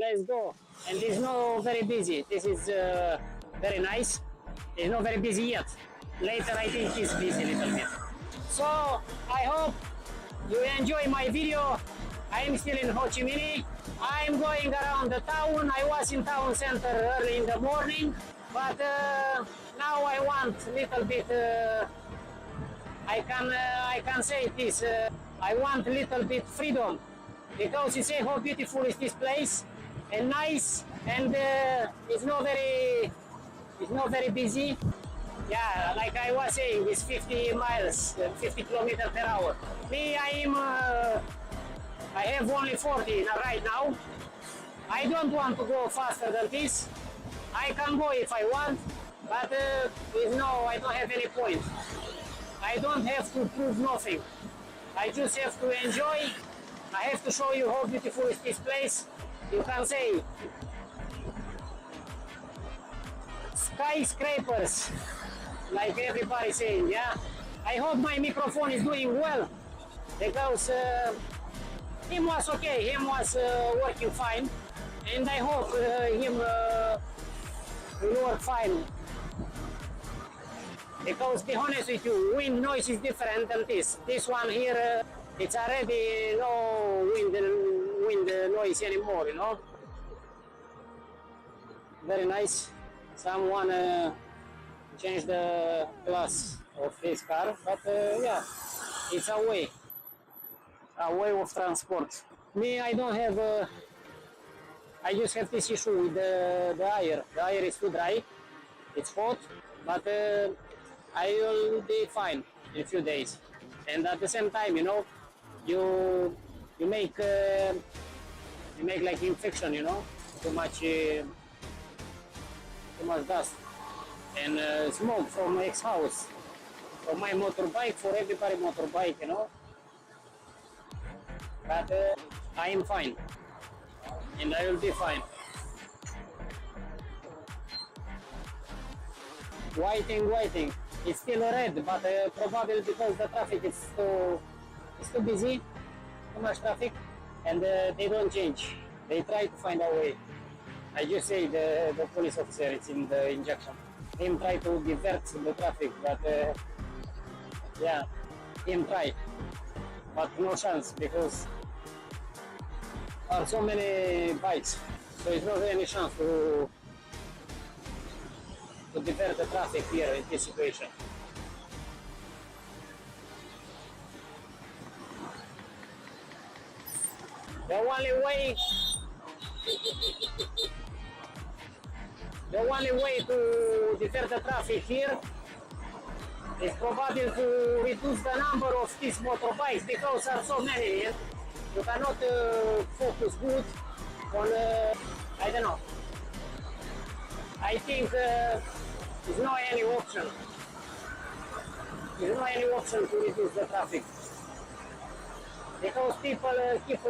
let's go. And it's not very busy. This is very nice. It's not very busy yet. Later I think it's busy a little bit. So I hope you enjoy my video. I am still in Ho Chi Minh. I am going around the town. I was in town center early in the morning, but now I want a little bit. I can say this. I want a little bit freedom, because you say how beautiful is this place and nice, and it's not very busy. Yeah, like I was saying, it's 50 miles, 50 kilometers per hour. Me, I have only 40 right now. I don't want to go faster than this. I can go if I want, but I don't have any point. I don't have to prove nothing. I just have to enjoy. I have to show you how beautiful is this place. You can say skyscrapers, like everybody saying, yeah. I hope my microphone is doing well, because him was okay, him was working fine, and I hope him will work fine. Because, to be honest with you, wind noise is different than this. This one here, it's already no wind noise anymore, you know. Very nice. Someone changed the glass of his car, but yeah, it's a way of transport. Me, I don't have. I just have this issue with the air. The air is too dry. It's hot, but I will be fine in a few days. And at the same time, you know, you make like infection, you know, too much dust and smoke from ex-house, for my motorbike, for everybody motorbike, you know. But I am fine, and I will be fine. Waiting. It's still red, but probably because the traffic is too busy, too much traffic, and they don't change. They try to find a way. I just say the police officer is in the injection. Him try to divert the traffic, but yeah, him try, but no chance, because there are so many bikes, so it's not any chance to divert the traffic here in this situation. The only way to divert the traffic here is probably to reduce the number of these motorbikes, because there are so many. You cannot focus good on, I don't know. I think there's no any option. There's no any option to reduce the traffic, because people keep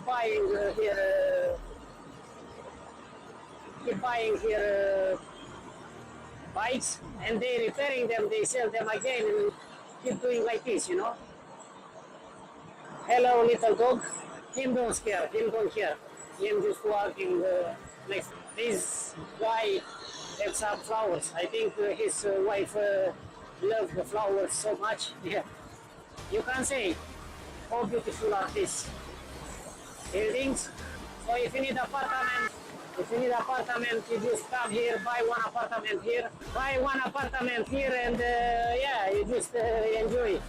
buying here bikes, and they repairing them, they sell them again, and keep doing like this, you know. Hello, little dog. Him don't scare. Him don't care. Him just walking next. This guy have some flowers. I think his wife loves the flowers so much. Yeah. You can say how beautiful are these buildings. So if you need apartment, you just come here, buy one apartment here, and yeah, you just enjoy.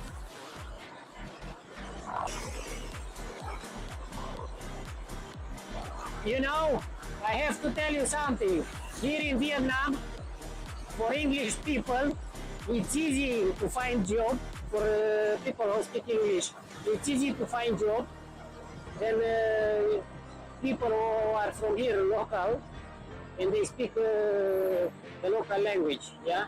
You know, I have to tell you something. Here in Vietnam, for English people, it's easy to find job. For people who speak English, it's easy to find job. Then people who are from here, local, and they speak the local language, yeah?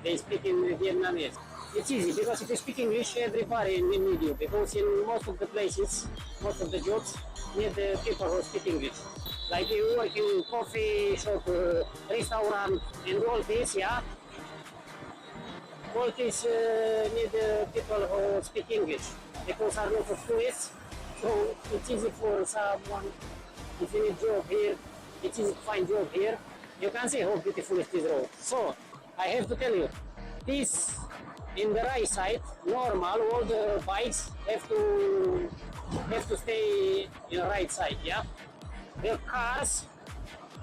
They speak in Vietnamese. It's easy, because if you speak English, everybody will need you, because in most of the places, most of the jobs, need people who speak English. Like you work in coffee shop, restaurant, and all this, yeah? All this need people who speak English, because there are a lot of tourists, so it's easy for someone if you need job here, it's easy to find job here. You can see how beautiful is this road. So I have to tell you, this in the right side, normal, all the bikes have to stay in the right side, yeah? The cars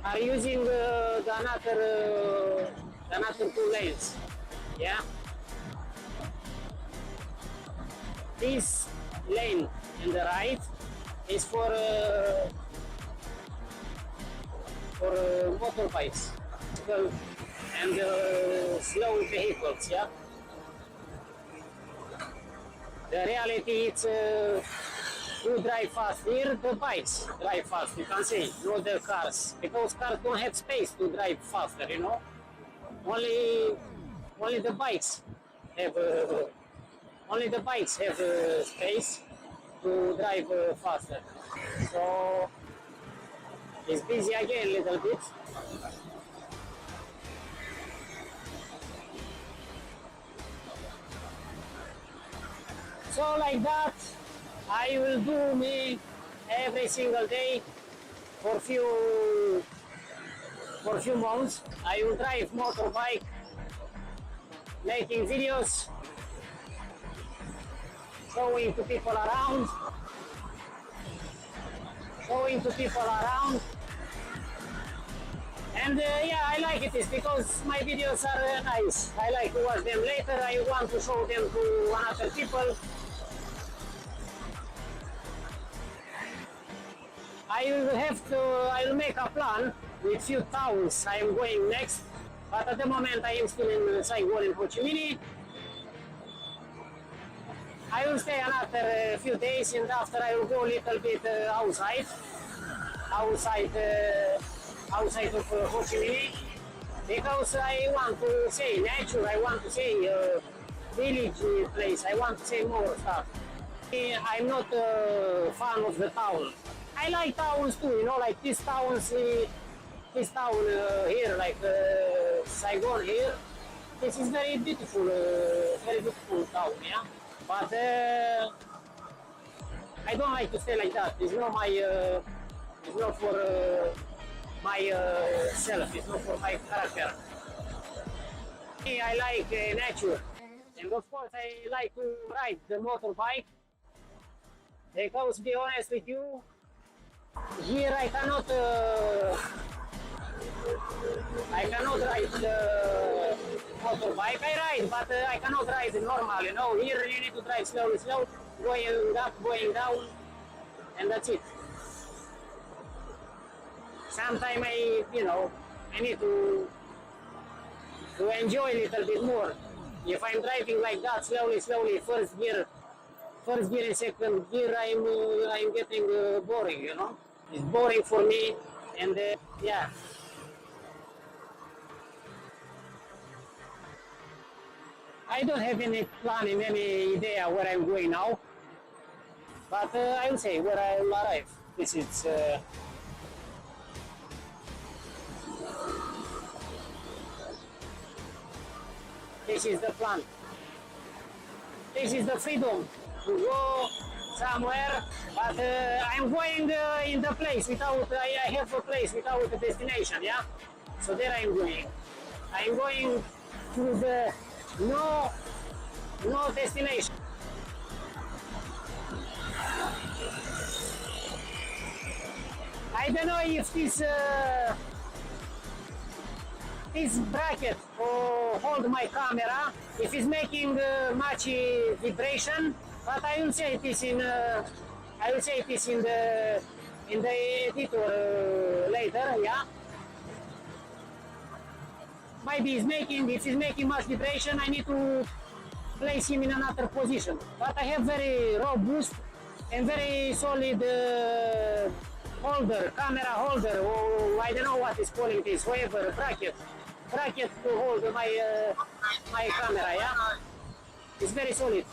are using the another two lanes, yeah? This lane in the right is for motorbikes and slow vehicles, yeah? The reality is you drive fast here, the bikes drive fast, you can see, not the cars, because cars don't have space to drive faster, you know. Only the bikes have space to drive faster. So it's busy again a little bit. So like that, I will do me every single day for few months. I will drive motorbike, making videos, showing to people around, and yeah, I like it is because my videos are nice. I like to watch them later. I want to show them to other people. I will make a plan with few towns I am going next, but at the moment I am still in Saigon in Ho Chi Minh. I will stay another few days, and after I will go a little bit outside of Ho Chi Minh, because I want to say nature, I want to say village place, I want to say more stuff. I'm not a fan of the town. I like towns too, you know, like this town here, like Saigon here. This is very beautiful town, yeah. But I don't like to stay like that. It's not my, it's not for my self. It's not for my character. I like nature, and of course I like to ride the motorbike. Because to be honest with you, here I cannot ride the motorbike. I ride, but I cannot ride normal, you know. Here you need to drive slowly, going up, going down, and that's it. Sometimes I need to enjoy a little bit more. If I'm driving like that, slowly, first gear and second gear, I'm getting boring, you know. It's boring for me, and yeah. I don't have any plan, any idea where I'm going now, but I will say where I will arrive. This is the plan. This is the freedom to go somewhere, but I'm going in the place without, I have a place without a destination, yeah? So there I'm going. I'm going to the no destination. I don't know if this bracket hold my camera, if it's making much vibration, but I will say it is in the editor later, yeah. Maybe if it's making much vibration, I need to place him in another position. But I have very robust and very solid camera holder, or I don't know what is calling this, whatever, bracket to hold my camera, yeah? It's very solid.